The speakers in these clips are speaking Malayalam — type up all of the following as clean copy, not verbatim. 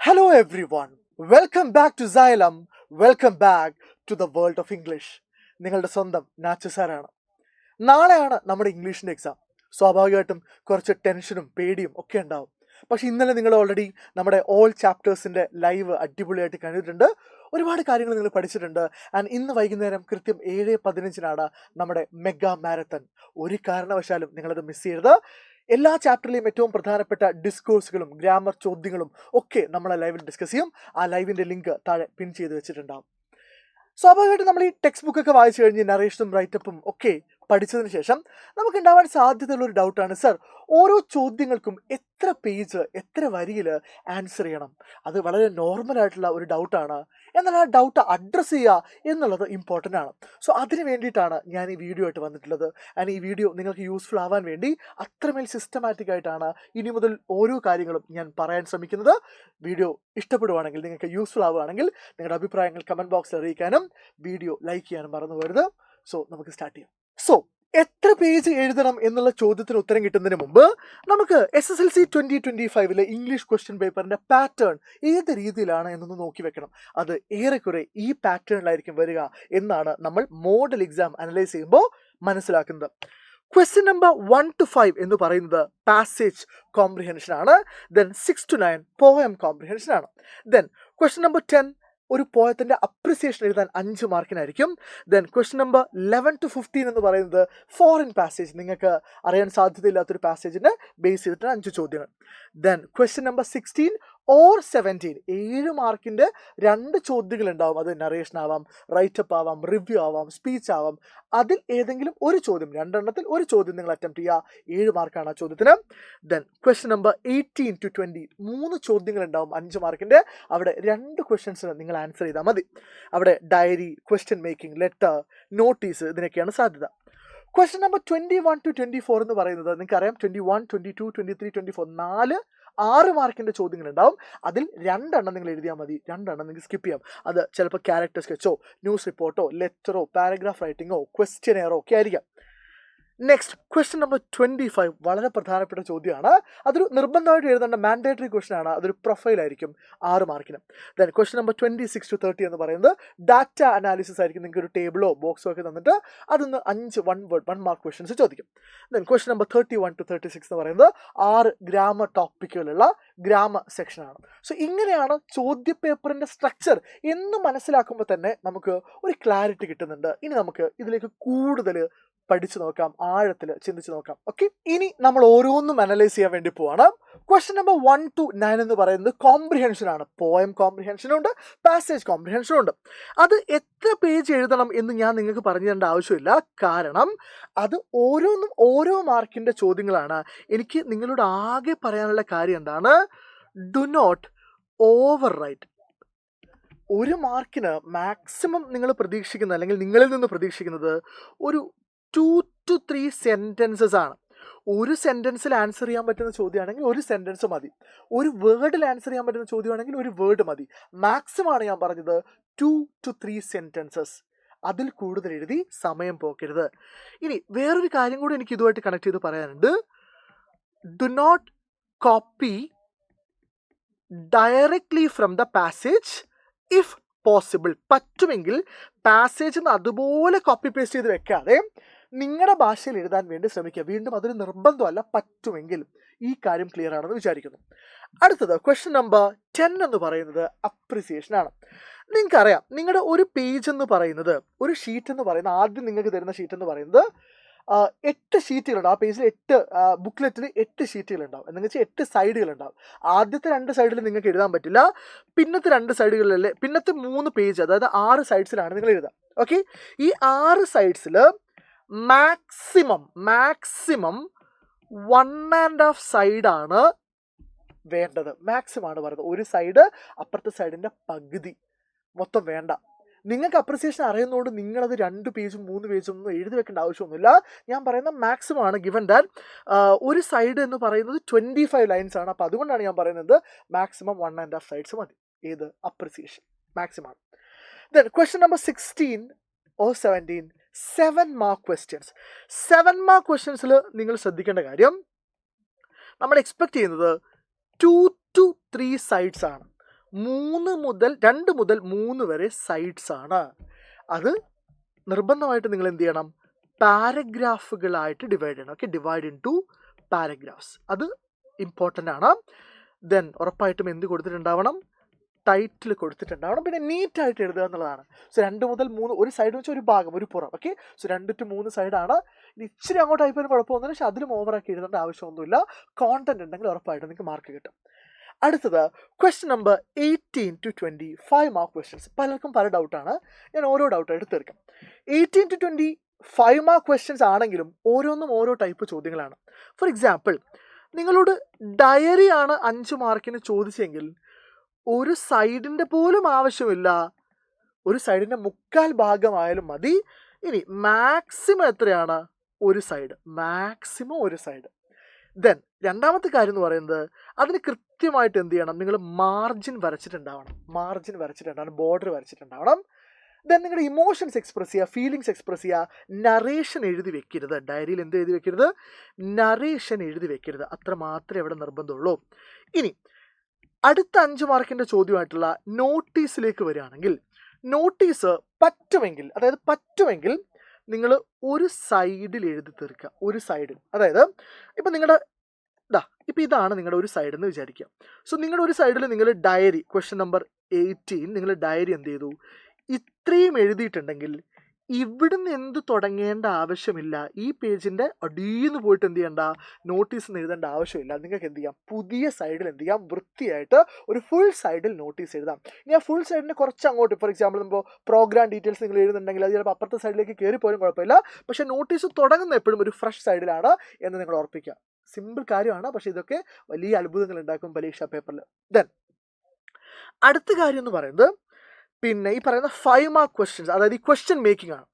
Hello everyone. Welcome back to Xylem. Welcome back to the world of English. നിങ്ങളുടെ സ്വന്തം നാച്ചു സാറാണ്. നാളെയാണ് നമ്മുടെ ഇംഗ്ലീഷിൻ്റെ എക്സാം. സ്വാഭാവികമായിട്ടും കുറച്ച് ടെൻഷനും പേടിയും ഒക്കെ ഉണ്ടാവും. പക്ഷെ ഇന്നലെ നിങ്ങൾ ഓൾറെഡി നമ്മുടെ ഓൾ ചാപ്റ്റേഴ്സിൻ്റെ ലൈവ് അടിപൊളിയായിട്ട് കഴിഞ്ഞിട്ടുണ്ട്. ഒരുപാട് കാര്യങ്ങൾ നിങ്ങൾ പഠിച്ചിട്ടുണ്ട്. ആൻഡ് ഇന്ന് വൈകുന്നേരം കൃത്യം 7:15 നമ്മുടെ മെഗാ മാരത്തൺ. ഒരു കാരണവശാലും നിങ്ങളത് മിസ് ചെയ്യരുത്. എല്ലാ ചാപ്റ്ററിലെയും ഏറ്റവും പ്രധാനപ്പെട്ട ഡിസ്കോഴ്സുകളും ഗ്രാമർ ചോദ്യങ്ങളും ഒക്കെ നമ്മൾ ലൈവിൽ ഡിസ്കസ് ചെയ്യും. ആ ലൈവിൻ്റെ ലിങ്ക് താഴെ പിൻ ചെയ്ത് വെച്ചിട്ടുണ്ടാവും. സ്വാഭാവികമായിട്ടും നമ്മൾ ഈ ടെക്സ്റ്റ് ബുക്കൊക്കെ വായിച്ചു കഴിഞ്ഞ് നറേഷനും റൈറ്റപ്പും ഒക്കെ പഠിച്ചതിന് ശേഷം നമുക്ക് ഉണ്ടാവാൻ സാധ്യതയുള്ള ഒരു ഡൗട്ടാണ്, സർ ഓരോ ചോദ്യങ്ങൾക്കും എത്ര പേജ് എത്ര വരിയിൽ ആൻസർ ചെയ്യണം? അത് വളരെ നോർമലായിട്ടുള്ള ഒരു ഡൗട്ടാണ്. എന്നാൽ ആ ഡൗട്ട് അഡ്രസ്സ് ചെയ്യുക എന്നുള്ളത് ഇമ്പോർട്ടൻ്റ് ആണ്. സോ അതിന് വേണ്ടിയിട്ടാണ് ഞാൻ ഈ വീഡിയോ ആയിട്ട് വന്നിട്ടുള്ളത്. ആൻഡ് ഈ വീഡിയോ നിങ്ങൾക്ക് യൂസ്ഫുൾ ആവാൻ വേണ്ടി അത്രമേൽ സിസ്റ്റമാറ്റിക് ആയിട്ടാണ് ഇനി മുതൽ ഓരോ കാര്യങ്ങളും ഞാൻ പറയാൻ ശ്രമിക്കുന്നത്. വീഡിയോ ഇഷ്ടപ്പെടുവാണെങ്കിൽ, നിങ്ങൾക്ക് യൂസ്ഫുൾ ആവുകയാണെങ്കിൽ നിങ്ങളുടെ അഭിപ്രായങ്ങൾ കമൻറ്റ് ബോക്സിൽ അറിയിക്കാനും വീഡിയോ ലൈക്ക് ചെയ്യാനും മറന്നു പോകരുത്. സോ നമുക്ക് സ്റ്റാർട്ട് ചെയ്യാം. സോ എത്ര പേജ് എഴുതണം എന്നുള്ള ചോദ്യത്തിന് ഉത്തരം കിട്ടുന്നതിന് മുമ്പ് നമുക്ക് SSLC 2025 ഇംഗ്ലീഷ് ക്വസ്റ്റ്യൻ പേപ്പറിന്റെ പാറ്റേൺ ഏത് രീതിയിലാണ് എന്നൊന്ന് നോക്കി വെക്കണം. അത് ഏറെക്കുറെ ഈ പാറ്റേണിലായിരിക്കും വരിക എന്നാണ് നമ്മൾ മോഡൽ എക്സാം അനലൈസ് ചെയ്യുമ്പോൾ മനസ്സിലാക്കുന്നത്. ക്വസ്റ്റ്യൻ നമ്പർ 1 to 5 എന്ന് പറയുന്നത് പാസേജ് കോംപ്രിഹെൻഷൻ ആണ്. ദെൻ 6 to 9 പോയം കോംപ്രിഹെൻഷൻ ആണ്. ദെൻ ക്വസ്റ്റ്യൻ നമ്പർ 10 ഒരു പോയത്തിൻ്റെ അപ്രിസിയേഷൻ എഴുതാൻ 5 മാർക്കിനായിരിക്കും. ദെൻ ക്വസ്റ്റ്യൻ നമ്പർ 11 to 15 എന്ന് പറയുന്നത് ഫോറിൻ പാസേജ്, നിങ്ങൾക്ക് അറിയാൻ സാധ്യതയില്ലാത്തൊരു പാസേജിനെ ബേസ് ചെയ്തിട്ട് 5 ചോദ്യങ്ങൾ. ദെൻ ക്വസ്റ്റ്യൻ നമ്പർ 16 or 17 7 മാർക്കിൻ്റെ 2 ചോദ്യങ്ങൾ ഉണ്ടാവും. അത് നറേഷൻ ആവാം, റൈറ്റപ്പ് ആവാം, റിവ്യൂ ആവാം, സ്പീച്ച് ആവാം. അതിൽ ഏതെങ്കിലും ഒരു ചോദ്യം, 2 ഒരു ചോദ്യം നിങ്ങൾ അറ്റംപ്റ്റ് ചെയ്യുക. 7 മാർക്കാണ് ആ ചോദ്യത്തിന്. ദെൻ ക്വസ്റ്റ്യൻ നമ്പർ 18 to 20 3 ചോദ്യങ്ങൾ ഉണ്ടാവും 5 മാർക്കിൻ്റെ. അവിടെ 2 ക്വസ്റ്റ്യൻസിന് നിങ്ങൾ ആൻസർ ചെയ്താൽ മതി. അവിടെ diary, question making, letter, notice, ഇതിനൊക്കെയാണ് സാധ്യത. ക്വസ്റ്റ്യൻ നമ്പർ 21 to 24 എന്ന് പറയുന്നത് നിങ്ങൾക്കറിയാം, 21, 22, 23, 24 6 മാർക്കിൻ്റെ ചോദ്യങ്ങൾ ഉണ്ടാവും. അതിൽ 2 നിങ്ങൾ എഴുതിയാൽ മതി, 2 നിങ്ങൾക്ക് സ്കിപ്പ് ചെയ്യാം. അത് ചിലപ്പോൾ ക്യാരക്ടർ സ്കെച്ചോ, ന്യൂസ് റിപ്പോർട്ടോ, ലെറ്ററോ, പാരഗ്രാഫ് റൈറ്റിങ്ങോ, ക്വസ്റ്റ്യനെയറോ ഒക്കെ ആയിരിക്കാം. നെക്സ്റ്റ് ക്വസ്റ്റ്യൻ നമ്പർ 25 വളരെ പ്രധാനപ്പെട്ട ചോദ്യമാണ്. അതൊരു നിർബന്ധമായിട്ട് എഴുതേണ്ട മാൻഡേറ്ററി ക്വസ്റ്റ്യൻ ആണ്. അതൊരു പ്രൊഫൈലായിരിക്കും 6 മാർക്കിന്. ദെൻ ക്വസ്റ്റ്യൻ നമ്പർ 26 to 30 എന്ന് പറയുന്നത് ഡാറ്റ അനാലിസിസ് ആയിരിക്കും. നിങ്ങൾക്ക് ഒരു ടേബിളോ ബോക്സോ ഒക്കെ തന്നിട്ട് അതിന്ന് 5 1 മാർക്ക് ക്വസ്റ്റ്യൻസ് ചോദിക്കും. ദെൻ ക്വസ്റ്റ്യൻ നമ്പർ 31 to 36 എന്ന് പറയുന്നത് 6 ഗ്രാമർ ടോപ്പിക്കുകളുള്ള ഗ്രാമർ സെക്ഷനാണ്. സോ ഇങ്ങനെയാണ് ചോദ്യപേപ്പറിൻ്റെ സ്ട്രക്ചർ എന്ന് മനസ്സിലാക്കുമ്പോൾ തന്നെ നമുക്ക് ഒരു ക്ലാരിറ്റി കിട്ടുന്നുണ്ട്. ഇനി നമുക്ക് ഇതിലേക്ക് കൂടുതൽ പഠിച്ചു നോക്കാം, ആഴത്തിൽ ചിന്തിച്ച് നോക്കാം. ഓക്കെ, ഇനി നമ്മൾ ഓരോന്നും അനലൈസ് ചെയ്യാൻ വേണ്ടി പോവാണ്. ക്വസ്റ്റ്യൻ നമ്പർ 1 to 9 എന്ന് പറയുന്നത് കോംപ്രിഹെൻഷൻ ആണ്. പോയം കോംപ്രിഹെൻഷനും ഉണ്ട്, പാസേജ് കോംപ്രിഹെൻഷനും ഉണ്ട്. അത് എത്ര പേജ് എഴുതണം എന്ന് ഞാൻ നിങ്ങൾക്ക് പറഞ്ഞു തരേണ്ട ആവശ്യമില്ല. കാരണം അത് ഓരോന്നും ഓരോ മാർക്കിൻ്റെ ചോദ്യങ്ങളാണ്. എനിക്ക് നിങ്ങളോട് ആകെ പറയാനുള്ള കാര്യം എന്താണ്, ഡു നോട്ട് ഓവർ റൈറ്റ്. 1 മാർക്കിന് മാക്സിമം നിങ്ങൾ പ്രതീക്ഷിക്കുന്നത്, അല്ലെങ്കിൽ നിങ്ങളിൽ നിന്ന് പ്രതീക്ഷിക്കുന്നത് ഒരു 2 to 3 സെൻറ്റൻസസ് ആണ്. ഒരു സെൻറ്റൻസിൽ ആൻസർ ചെയ്യാൻ പറ്റുന്ന ചോദ്യമാണെങ്കിൽ 1 സെൻറ്റൻസ് മതി. ഒരു വേർഡിൽ ആൻസർ ചെയ്യാൻ പറ്റുന്ന ചോദ്യമാണെങ്കിൽ 1 വേർഡ് മതി. മാക്സിമം ആണ് ഞാൻ പറഞ്ഞത് 2 to 3 സെൻറ്റൻസസ്. അതിൽ കൂടുതൽ എഴുതി സമയം പോക്കരുത്. ഇനി വേറൊരു കാര്യം കൂടി എനിക്ക് ഇതുമായിട്ട് കണക്ട് ചെയ്ത് പറയാനുണ്ട്. Do not copy directly from the passage if possible. പറ്റുമെങ്കിൽ പാസേജ് അതുപോലെ കോപ്പി പേസ്റ്റ് ചെയ്ത് വെക്കാതെ നിങ്ങളുടെ ഭാഷയിൽ എഴുതാൻ വേണ്ടി ശ്രമിക്കുക. വീണ്ടും അതൊരു നിർബന്ധമല്ല, പറ്റുമെങ്കിൽ. ഈ കാര്യം ക്ലിയർ ആണെന്ന് വിചാരിക്കുന്നു. അടുത്തത് ക്വസ്റ്റ്യൻ നമ്പർ 10 എന്ന് പറയുന്നത് അപ്രിസിയേഷൻ ആണ്. നിങ്ങൾക്കറിയാം, നിങ്ങളുടെ ഒരു പേജ് എന്ന് പറയുന്നത്, ഒരു ഷീറ്റ് എന്ന് പറയുന്നത്, ആദ്യം നിങ്ങൾക്ക് തരുന്ന ഷീറ്റ് എന്ന് പറയുന്നത് 8 ഷീറ്റുകളുണ്ടാവും. ആ പേജിൽ 8 ബുക്ക്ലെറ്റിൽ 8 ഷീറ്റുകളുണ്ടാവും. എന്ന് വെച്ചാൽ 8 സൈഡുകളുണ്ടാവും. ആദ്യത്തെ 2 സൈഡിൽ നിങ്ങൾക്ക് എഴുതാൻ പറ്റില്ല. പിന്നത്തെ 2 സൈഡുകളിലെ പിന്നത്തെ 3 പേജ്, അതായത് 6 സൈഡ്സിലാണ് നിങ്ങൾ എഴുതുക. ഓക്കെ, ഈ 6 സൈഡ്സിൽ മാക്സിമം 1.5 സൈഡാണ് വേണ്ടത്. മാക്സിമം ആണ് പറയുന്നത്. ഒരു സൈഡ് അപ്പുറത്തെ സൈഡിൻ്റെ പകുതി മൊത്തം വേണ്ട. നിങ്ങൾക്ക് അപ്രിസിയേഷൻ അറിയുന്നതുകൊണ്ട് നിങ്ങളത് 2 പേജും 3 പേജും ഒന്നും എഴുതി വെക്കേണ്ട ആവശ്യമൊന്നുമില്ല. ഞാൻ പറയുന്ന മാക്സിമം ആണ്. ഗിവൻ ദാറ്റ് ഒരു സൈഡ് എന്ന് പറയുന്നത് 25 ലൈൻസ് ആണ്. അപ്പോൾ അതുകൊണ്ടാണ് ഞാൻ പറയുന്നത് മാക്സിമം 1.5 സൈഡ്സ് മതി. ഏത് അപ്രിസിയേഷൻ മാക്സിമം ആണ്. Then question number 16 or 17 7 mark questions. 7 mark ക്വസ്റ്റ്യൻസിൽ നിങ്ങൾ ശ്രദ്ധിക്കേണ്ട കാര്യം, നമ്മൾ എക്സ്പെക്ട് ചെയ്യുന്നത് 2 to 3 സൈഡ്സ് ആണ്. 2 മുതൽ 3 വരെ സൈഡ്സ് ആണ്. അത് നിർബന്ധമായിട്ട് നിങ്ങൾ എന്ത് ചെയ്യണം, പാരഗ്രാഫുകളായിട്ട് ഡിവൈഡ് ചെയ്യണം. Okay, divide into paragraphs. അത് ഇമ്പോർട്ടൻ്റ് ആണ്. ദെൻ ഉറപ്പായിട്ടും എന്ത് കൊടുത്തിട്ടുണ്ടാവണം, ടൈറ്റിൽ കൊടുത്തിട്ടുണ്ടാവണം. പിന്നെ നീറ്റായിട്ട് എഴുതുക എന്നുള്ളതാണ്. സോ 2 മുതൽ 3, ഒരു സൈഡ് വെച്ചാൽ ഒരു ഭാഗം, ഒരു പുറം. ഓക്കെ, സോ 2 to 3 സൈഡാണ്. ഇനി ഇച്ചിരി അങ്ങോട്ട് ആയിപ്പോൾ കുഴപ്പമൊന്നുമില്ല, പക്ഷെ അതിലും ഓവറാക്കി എഴുതേണ്ട ആവശ്യമൊന്നുമില്ല. കോണ്ടന്റ് ഉണ്ടെങ്കിൽ ഉറപ്പായിട്ടും നിങ്ങൾക്ക് മാർക്ക് കിട്ടും. അടുത്തത് question number 18 to 20 5 mark questions. പലർക്കും പല ഡൗട്ടാണ്, ഞാൻ ഓരോ ഡൗട്ടായിട്ട് തീർക്കാം. 18 to 20 5 മാർക്ക് ക്വസ്റ്റ്യൻസ് ആണെങ്കിലും ഓരോന്നും ഓരോ ടൈപ്പ് ചോദ്യങ്ങളാണ്. ഫോർ എക്സാമ്പിൾ, നിങ്ങളോട് ഡയറി ആണ് 5 മാർക്കിന് ചോദിച്ചെങ്കിൽ ഒരു സൈഡിൻ്റെ പോലും ആവശ്യമില്ല, ഒരു സൈഡിൻ്റെ 3/4 ഭാഗമായാലും മതി. ഇനി മാക്സിമം എത്രയാണ്, ഒരു സൈഡ്, മാക്സിമം ഒരു സൈഡ്. ദെൻ രണ്ടാമത്തെ കാര്യം എന്ന് പറയുന്നത്, അതിന് കൃത്യമായിട്ട് എന്ത് ചെയ്യണം, നിങ്ങൾ മാർജിൻ വരച്ചിട്ടുണ്ടാവണം, ബോർഡർ വരച്ചിട്ടുണ്ടാവണം. ദെൻ നിങ്ങളുടെ ഇമോഷൻസ് എക്സ്പ്രസ് ചെയ്യുക, ഫീലിങ്സ് എക്സ്പ്രസ് ചെയ്യുക. നറേഷൻ എഴുതി വെക്കരുത്, ഡയറിയിൽ എന്ത് എഴുതി വെക്കരുത്, നറേഷൻ എഴുതി വെക്കരുത്. അത്ര മാത്രമേ ഇവിടെ നിർബന്ധമുള്ളൂ. ഇനി അടുത്ത 5 മാർക്കിൻ്റെ ചോദ്യമായിട്ടുള്ള നോട്ടീസിലേക്ക് വരികയാണെങ്കിൽ, നോട്ടീസ് പറ്റുമെങ്കിൽ നിങ്ങൾ ഒരു സൈഡിൽ എഴുതി തീർക്കുക. ഒരു സൈഡിൽ, അതായത് ഇപ്പം ഇതാണ് നിങ്ങളുടെ ഒരു സൈഡ് എന്ന് വിചാരിക്കുക. സോ നിങ്ങളുടെ ഒരു സൈഡിൽ നിങ്ങൾ ഡയറി, ക്വസ്റ്റ്യൻ നമ്പർ 18, നിങ്ങൾ ഡയറി എന്ത് ചെയ്തു, ഇത്രയും എഴുതിയിട്ടുണ്ടെങ്കിൽ ഇവിടുന്ന് എന്ത് തുടങ്ങേണ്ട ആവശ്യമില്ല. ഈ പേജിൻ്റെ അടിയിൽ പോയിട്ട് എന്ത് ചെയ്യണ്ട, നോട്ടീസ് എഴുതേണ്ട ആവശ്യമില്ല. നിങ്ങൾക്ക് എന്ത് ചെയ്യാം, പുതിയ സൈഡിൽ എന്ത് ചെയ്യാം, വൃത്തിയായിട്ട് ഒരു ഫുൾ സൈഡിൽ നോട്ടീസ് എഴുതാം. ഇനി ആ ഫുൾ സൈഡിന് കുറച്ച് അങ്ങോട്ട്, ഫോർ എക്സാമ്പിൾ നമ്മൾ പ്രോഗ്രാം ഡീറ്റെയിൽസ് നിങ്ങൾ എഴുതുന്നുണ്ടെങ്കിൽ അത് ചിലപ്പോൾ അപ്പുറത്തെ സൈഡിലേക്ക് കയറിപ്പോലും കുഴപ്പമില്ല. പക്ഷേ നോട്ടീസ് തുടങ്ങുന്ന എപ്പോഴും ഒരു ഫ്രഷ് സൈഡിലാണ് എന്ന് നിങ്ങൾ ഓർപ്പിക്കുക. സിമ്പിൾ കാര്യമാണ്, പക്ഷേ ഇതൊക്കെ വലിയ അത്ഭുതങ്ങൾ ഉണ്ടാക്കും പരീക്ഷാ പേപ്പറിൽ. ദെൻ അടുത്ത കാര്യം എന്ന് പറയുന്നത്, പിന്നെ ഈ പറയുന്ന 5 മാർക്ക് ക്വസ്റ്റ്യൻസ്, അതായത് ഈ ക്വസ്റ്റ്യൻ മേക്കിംഗ് ആണ്.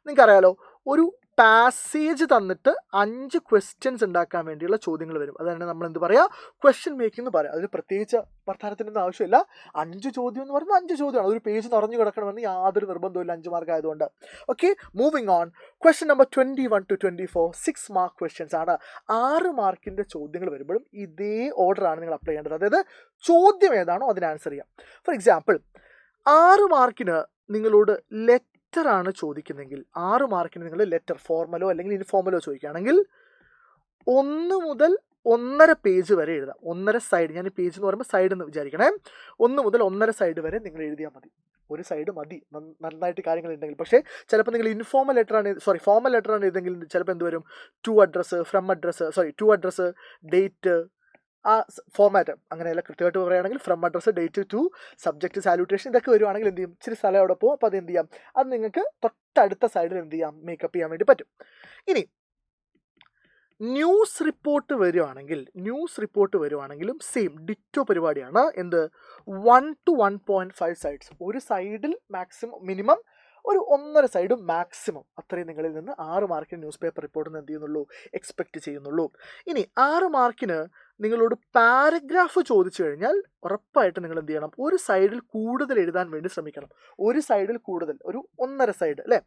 നിങ്ങൾക്കറിയാലോ, ഒരു പാസേജ് തന്നിട്ട് 5 ക്വസ്റ്റ്യൻസ് ഉണ്ടാക്കാൻ വേണ്ടിയുള്ള ചോദ്യങ്ങൾ വരും. അതാണ് നമ്മൾ എന്ത് പറയുക, ക്വസ്റ്റ്യൻ മേക്കിംഗ് എന്ന് പറയാം. അതിന് പ്രത്യേകിച്ച് വർത്തമാനത്തിനൊന്നും ആവശ്യമില്ല. 5 ചോദ്യം എന്ന് പറയുന്നത് 5 ചോദ്യമാണ്. ഒരു പേജ് നിറഞ്ഞു കിടക്കണമെന്ന് യാതൊരു നിർബന്ധമില്ല 5 മാർക്ക് ആയതുകൊണ്ട്. Okay, moving on. Question number 21 to 24 6 mark questions ആണ്. 6 മാർക്കിൻ്റെ ചോദ്യങ്ങൾ വരുമ്പോഴും ഇതേ ഓർഡറാണ് നിങ്ങൾ അപ്ലൈ ചെയ്യേണ്ടത്. അതായത് ചോദ്യം ഏതാണോ അതിന് ആൻസർ ചെയ്യാം. ഫോർ എക്സാമ്പിൾ, 6 മാർക്കിന് നിങ്ങളോട് ലെറ്ററാണ് ചോദിക്കുന്നതെങ്കിൽ, 6 മാർക്കിന് നിങ്ങൾ ലെറ്റർ, ഫോർമലോ അല്ലെങ്കിൽ ഇൻഫോർമലോ ചോദിക്കുകയാണെങ്കിൽ 1 മുതൽ 1.5 പേജ് വരെ എഴുതാം. 1.5 സൈഡ്, ഞാൻ ഈ പേജ് എന്ന് പറയുമ്പോൾ സൈഡ് എന്ന് വിചാരിക്കണേ. 1 മുതൽ 1.5 സൈഡ് വരെ നിങ്ങൾ എഴുതിയാൽ മതി. ഒരു സൈഡ് മതി നന്നായിട്ട് കാര്യങ്ങൾ ഉണ്ടെങ്കിൽ. പക്ഷേ ചിലപ്പോൾ നിങ്ങൾ ഫോർമൽ ലെറ്ററാണ് എഴുതെങ്കിൽ ചിലപ്പോൾ എന്ത് വരും, ടു അഡ്രസ്സ്, ഡേറ്റ്, ആ ഫോർമാറ്റ് അങ്ങനെയല്ല കൃത്യമായിട്ട് പറയുകയാണെങ്കിൽ from address, date, to, subject, salutation, ഇതൊക്കെ വരുവാണെങ്കിൽ എന്ത് ചെയ്യും, ഇച്ചിരി സ്ഥലം അവിടെ പോകും. അപ്പോൾ അത് എന്ത് ചെയ്യാം, അത് നിങ്ങൾക്ക് തൊട്ടടുത്ത സൈഡിൽ എന്ത് ചെയ്യാം, മേക്കപ്പ് ചെയ്യാൻ വേണ്ടി പറ്റും. ഇനി ന്യൂസ് റിപ്പോർട്ട് വരുവാണെങ്കിലും സെയിം ഡിറ്റോ പരിപാടിയാണ്. എന്ത്, 1 to 1.5 സൈഡ്സ്. ഒരു സൈഡിൽ മിനിമം ഒരു 1.5 സൈഡ് മാക്സിമം. അത്രയും നിങ്ങളിൽ നിന്ന് 6 മാർക്കിന് ന്യൂസ് പേപ്പർ റിപ്പോർട്ടിന് എന്ത് ചെയ്യുന്നുള്ളൂ, എക്സ്പെക്റ്റ് ചെയ്യുന്നുള്ളൂ. ഇനി 6 മാർക്കിന് നിങ്ങളോട് പാരഗ്രാഫ് ചോദിച്ചു കഴിഞ്ഞാൽ ഉറപ്പായിട്ട് നിങ്ങൾ എന്ത് ചെയ്യണം, ഒരു സൈഡിൽ കൂടുതൽ എഴുതാൻ വേണ്ടി ശ്രമിക്കണം. ഒരു സൈഡിൽ കൂടുതൽ, ഒരു 1.5 സൈഡ് അല്ലേ,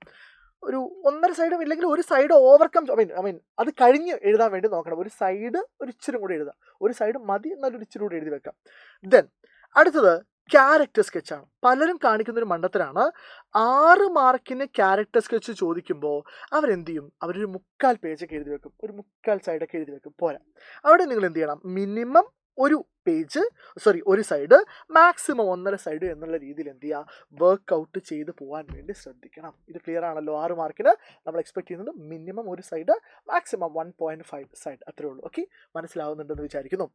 ഒരു 1.5 സൈഡും ഇല്ലെങ്കിൽ ഒരു സൈഡ് ഓവർകം, അത് കഴിഞ്ഞ് എഴുതാൻ വേണ്ടി നോക്കണം. ഒരു സൈഡ് ഒരു ഇച്ചിരി കൂടി എഴുതാം. ഒരു സൈഡ് മതി, എന്നാലും ഒരു ഇച്ചിരി കൂടി എഴുതി വെക്കാം. ദെൻ അടുത്തത് ക്യാരക്ടർ സ്കെച്ചാണ്. പലരും കാണിക്കുന്നൊരു മണ്ടത്തരാണ്. 6 മാർക്കിന് ക്യാരക്ടർ സ്കെച്ച് ചോദിക്കുമ്പോൾ അവരെന്ത് ചെയ്യും, അവരൊരു 3/4 പേജൊക്കെ എഴുതി വെക്കും, ഒരു 3/4 സൈഡൊക്കെ എഴുതി വെക്കും. പോരാ, അവിടെ നിങ്ങൾ എന്ത് ചെയ്യണം, മിനിമം ഒരു സൈഡ്, മാക്സിമം 1.5 സൈഡ് എന്നുള്ള രീതിയിൽ എന്ത് ചെയ്യുക, വർക്കൗട്ട് ചെയ്ത് പോകാൻ വേണ്ടി ശ്രദ്ധിക്കണം. ഇത് ക്ലിയർ ആണല്ലോ. 6 മാർക്കിന് നമ്മൾ എക്സ്പെക്ട് ചെയ്യുന്നത് മിനിമം ഒരു സൈഡ്, മാക്സിമം 1.5 സൈഡ്, അത്രേ ഉള്ളൂ. ഓക്കെ, മനസ്സിലാവുന്നുണ്ടെന്ന് വിചാരിക്കുന്നു.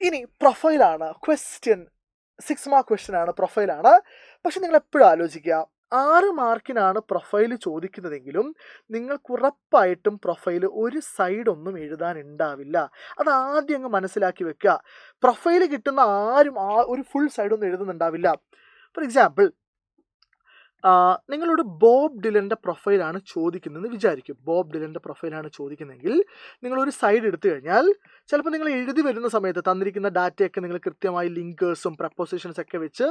ഇനി പ്രൊഫൈലാണ്. 6 മാർക്ക് ക്വസ്റ്റ്യൻ ആണ്, പ്രൊഫൈലാണ്. പക്ഷെ നിങ്ങൾ എപ്പോഴും ആലോചിക്കുക, 6 മാർക്കിനാണ് പ്രൊഫൈൽ ചോദിക്കുന്നതെങ്കിലും നിങ്ങൾക്ക് ഉറപ്പായിട്ടും പ്രൊഫൈൽ ഒരു സൈഡൊന്നും എഴുതാനുണ്ടാവില്ല. അത് ആദ്യം അങ്ങ് മനസ്സിലാക്കി വെക്കുക. പ്രൊഫൈൽ കിട്ടുന്ന ആരും ഒരു ഫുൾ സൈഡൊന്നും എഴുതുന്നുണ്ടാവില്ല. ഫോർ എക്സാമ്പിൾ, നിങ്ങളോട് ബോബ് ഡിലൻ്റെ പ്രൊഫൈലാണ് ചോദിക്കുന്നതെന്ന് വിചാരിക്കും. ബോബ് ഡിലൻ്റെ പ്രൊഫൈലാണ് ചോദിക്കുന്നതെങ്കിൽ നിങ്ങളൊരു സൈഡ് എടുത്തു കഴിഞ്ഞാൽ ചിലപ്പോൾ നിങ്ങൾ എഴുതി വരുന്ന സമയത്ത് തന്നിരിക്കുന്ന ഡാറ്റയൊക്കെ നിങ്ങൾ കൃത്യമായി ലിങ്കേഴ്സും പ്രപ്പോസിഷൻസ് ഒക്കെ വെച്ച്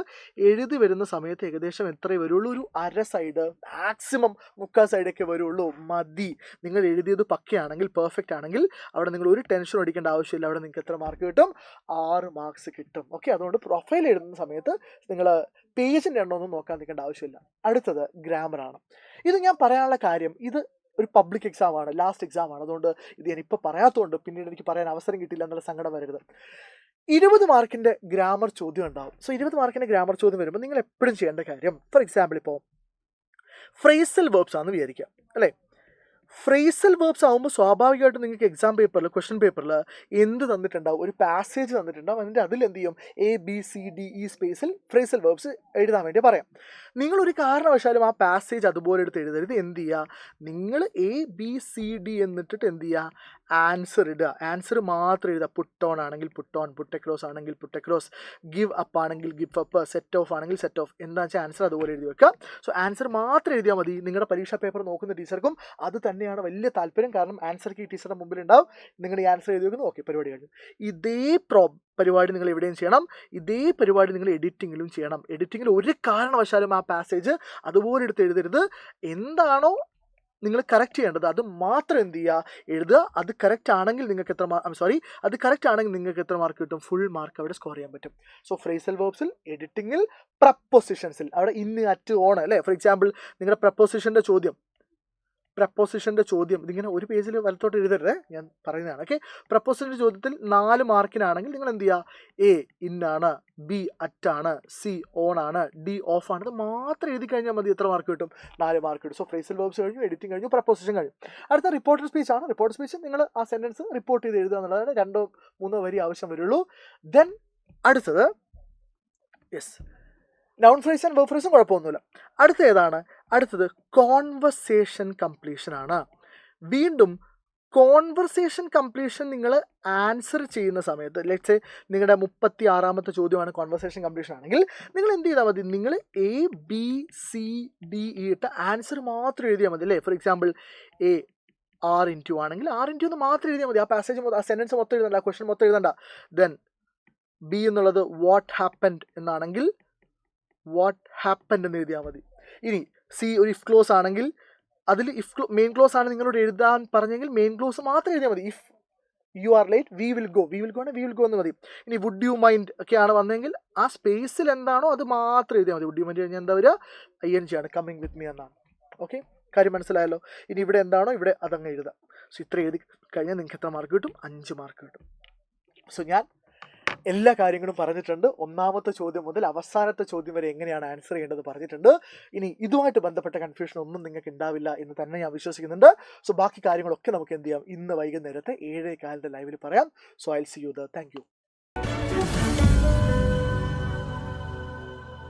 എഴുതി വരുന്ന സമയത്ത് ഏകദേശം എത്രയേ വരുള്ളൂ, ഒരു അര സൈഡ്, മാക്സിമം 3/4 സൈഡൊക്കെ വരുള്ളൂ, മതി. നിങ്ങൾ എഴുതിയത് പക്കയാണെങ്കിൽ, പെർഫെക്റ്റ് ആണെങ്കിൽ അവിടെ നിങ്ങൾ ഒരു ടെൻഷൻ അടിക്കേണ്ട ആവശ്യമില്ല. അവിടെ നിങ്ങൾക്ക് എത്ര മാർക്ക് കിട്ടും? 6 മാർക്സ് കിട്ടും. ഓക്കെ, അതുകൊണ്ട് പ്രൊഫൈൽ എഴുതുന്ന സമയത്ത് നിങ്ങൾ പേജിൻ്റെ എണ്ണമൊന്നും നോക്കാൻ നിൽക്കേണ്ട ആവശ്യമില്ല. അടുത്തത് ഗ്രാമറാണ്. ഇത് ഞാൻ പറയാനുള്ള കാര്യം, ഇത് ഒരു പബ്ലിക് എക്സാം ആണ്, ലാസ്റ്റ് എക്സാം ആണ്. അതുകൊണ്ട് ഇത് ഞാനിപ്പോൾ പറയാത്തതുകൊണ്ട് പിന്നീട് എനിക്ക് പറയാൻ അവസരം കിട്ടില്ല എന്നുള്ള സങ്കടം വരരുത്. 20 മാർക്കിൻ്റെ ഗ്രാമർ ചോദ്യം ഉണ്ടാവും. സോ 20 മാർക്കിൻ്റെ ഗ്രാമർ ചോദ്യം വരുമ്പോൾ നിങ്ങൾ എപ്പോഴും ചെയ്യേണ്ട കാര്യം, ഫോർ എക്സാമ്പിൾ ഇപ്പോൾ ഫ്രേസൽ വേർബ്സ് ആണെന്ന് വിചാരിക്കുക, അല്ലേ? ഫ്രേസൽ വേർബ്സ് ആകുമ്പോൾ സ്വാഭാവികമായിട്ടും നിങ്ങൾക്ക് എക്സാം പേപ്പറിൽ, ക്വസ്റ്റ്യൻ പേപ്പറിൽ എന്ത് തന്നിട്ടുണ്ടാവും? ഒരു പാസേജ് തന്നിട്ടുണ്ടാവും. അതിൻ്റെ അതിൽ എന്ത് ചെയ്യും? ABCDE സ്പേസിൽ ഫ്രേസൽ വേർബ്സ് എഴുതാൻ വേണ്ടി പറയാം. നിങ്ങളൊരു കാരണവശാലും ആ പാസേജ് അതുപോലെ എടുത്ത് എഴുതരുത്. എന്ത് ചെയ്യുക? നിങ്ങൾ ABCD എന്നിട്ടിട്ട് എന്ത് ചെയ്യുക? ആൻസർ ഇടുക. ആൻസർ മാത്രം എഴുതുക. പുട്ട് ഓൺ ആണെങ്കിൽ പുട്ട് ഓൺ, പുട്ട് അക്രോസ് ആണെങ്കിൽ പുട്ട് അക്രോസ്, ഗിവ് അപ്പ് ആണെങ്കിൽ ഗിവ് അപ്പ്, സെറ്റ് ഓഫ് ആണെങ്കിൽ സെറ്റ് ഓഫ്. എന്താ വെച്ചാൽ ആൻസർ അതുപോലെ എഴുതി വെക്കുക. സോ ആൻസർ മാത്രം എഴുതിയാൽ മതി. നിങ്ങളുടെ പരീക്ഷാ പേപ്പർ നോക്കുന്ന ടീച്ചർക്കും അത് തന്നെയാണ് വലിയ താല്പര്യം. കാരണം ആൻസർ കീ ടീച്ചറുടെ മുമ്പിൽ ഉണ്ടാവും. നിങ്ങൾ ഈ ആൻസർ എഴുതി വെക്കുന്നു, ഓക്കെ, പരിപാടി കഴിഞ്ഞു. ഇതേ പരിപാടി നിങ്ങൾ എവിടെയും ചെയ്യണം. ഇതേ പരിപാടി നിങ്ങൾ എഡിറ്റിങ്ങിലും ചെയ്യണം. എഡിറ്റിങ്ങിൽ ഒരു കാരണവശാലും ആ പാസേജ് അതുപോലെ എടുത്ത് എഴുതരുത്. എന്താണോ നിങ്ങൾ കറക്റ്റ് ചെയ്യേണ്ടത് അത് മാത്രം എന്ത് ചെയ്യുക? എഴുതുക. അത് കറക്റ്റ് ആണെങ്കിൽ നിങ്ങൾക്ക് അത് കറക്റ്റ് ആണെങ്കിൽ നിങ്ങൾക്ക് എത്ര മാർക്ക് കിട്ടും? ഫുൾ മാർക്ക് അവിടെ സ്കോർ ചെയ്യാൻ പറ്റും. സോ ഫ്രേസൽ വേർബ്സിൽ, എഡിറ്റിങ്ങിൽ, പ്രപ്പോസിഷൻസിൽ അവിടെ ഇന്ന്, അറ്റ്, ഓൺ, അല്ലേ? ഫോർ എക്സാമ്പിൾ നിങ്ങളുടെ പ്രപ്പോസിഷൻ്റെ ചോദ്യം ഇതിങ്ങനെ ഒരു പേജിൽ വലത്തോട്ട് എഴുതരുത്, ഞാൻ പറയുന്നതാണ്. ഓക്കെ, പ്രപ്പോസിഷൻ്റെ ചോദ്യത്തിൽ 4 മാർക്കിനാണെങ്കിൽ നിങ്ങൾ എന്ത് ചെയ്യുക? A ഇന്നാണ്, B അറ്റാണ്, C ഓൺ ആണ്, D ഓഫ് ആണ്. ഇത് മാത്രം എഴുതി കഴിഞ്ഞാൽ മതി. എത്ര മാർക്ക് കിട്ടും? 4 മാർക്ക് കിട്ടും. സോ ഫ്രേസൽ വേർബ്സ് കഴിഞ്ഞു, എഡിറ്റിംഗ് കഴിഞ്ഞു, പ്രപ്പോസിഷൻ കഴിഞ്ഞു. അടുത്ത റിപ്പോർട്ടർ സ്പീച്ച് ആണ്. റിപ്പോർട്ടർ സ്പീച്ച് നിങ്ങൾ ആ സെൻറ്റൻസ് റിപ്പോർട്ട് ചെയ്ത് എഴുതുക എന്നുള്ളതാണ്. 2-3 വരി ആവശ്യം വരുള്ളൂ. ദെൻ അടുത്തത് നൗൺ ഫ്രേസ് ആൻഡ് വെർബ് ഫ്രേസും കുഴപ്പമൊന്നുമില്ല. അടുത്ത ഏതാണ്? അടുത്തത് കോൺവെർസേഷൻ കംപ്ലീഷൻ ആണ്. വീണ്ടും കോൺവെർസേഷൻ കംപ്ലീഷൻ നിങ്ങൾ ആൻസർ ചെയ്യുന്ന സമയത്ത്, ലെറ്റ്സ് സേ നിങ്ങളുടെ 36ാമത്തെ ചോദ്യമാണ് കോൺവെർസേഷൻ കംപ്ലീഷൻ ആണെങ്കിൽ, നിങ്ങൾ എന്ത് ചെയ്താൽ മതി? നിങ്ങൾ ABCDE ഇട്ട് ആൻസർ മാത്രം എഴുതിയാൽ മതി, അല്ലേ? For example A R into ആണെങ്കിൽ R into എന്ന് മാത്രം എഴുതിയാൽ മതി. ആ പാസേജ്, ആ സെൻറ്റൻസ് മൊത്തം എഴുതണ്ട, ആ ക്വസ്റ്റ്യൻ മൊത്തം എഴുതണ്ട. ദെൻ B എന്നുള്ളത് വാട്ട് ഹാപ്പൻഡ് എന്നാണെങ്കിൽ വാട്ട് ഹാപ്പൻഡ് എന്ന് എഴുതിയാൽ മതി. ഇനി C ഒരു ഇഫ് ക്ലോസ് ആണെങ്കിൽ അതിൽ മെയിൻ ക്ലോസ് ആണ് നിങ്ങളോട് എഴുതാൻ പറഞ്ഞെങ്കിൽ മെയിൻ ക്ലോസ് മാത്രം എഴുതിയാൽ മതി. If you are late we will go ആണ്, വി വിൽ ഗോ എന്ന് മതി. ഇനി വുഡ് യു മൈൻഡ് ഒക്കെയാണ് വന്നെങ്കിൽ ആ സ്പേസിൽ എന്താണോ അത് മാത്രം എഴുതിയാൽ മതി. വുഡ് യു മൈൻഡ് കഴിഞ്ഞാൽ എന്താ വരിക? ING ആണ്, കമ്മിങ് വിത്ത് മീ എന്നാണ്. ഓക്കെ, കാര്യം മനസ്സിലായല്ലോ. ഇനി ഇവിടെ എന്താണോ ഇവിടെ അതങ്ങ് എഴുതാം. സോ ഇത്ര എഴുതി കഴിഞ്ഞാൽ നിങ്ങൾക്ക് എത്ര മാർക്ക് കിട്ടും? 5 മാർക്ക് കിട്ടും. സോ ഞാൻ എല്ലാ കാര്യങ്ങളും പറഞ്ഞിട്ടുണ്ട്. 1ാമത്തെ ചോദ്യം മുതൽ അവസാനത്തെ ചോദ്യം വരെ എങ്ങനെയാണ് ആൻസർ ചെയ്യേണ്ടത് പറഞ്ഞിട്ടുണ്ട്. ഇനി ഇതുമായിട്ട് ബന്ധപ്പെട്ട കൺഫ്യൂഷൻ ഒന്നും നിങ്ങൾക്ക് ഉണ്ടാവില്ല എന്ന് തന്നെ ഞാൻ വിശ്വസിക്കുന്നുണ്ട്. സോ ബാക്കി കാര്യങ്ങളൊക്കെ നമുക്ക് എന്ത് ചെയ്യാം? ഇന്ന് വൈകുന്നേരത്തെ 7:15 ലൈവിൽ പറയാം. So I will see you there. Thank U.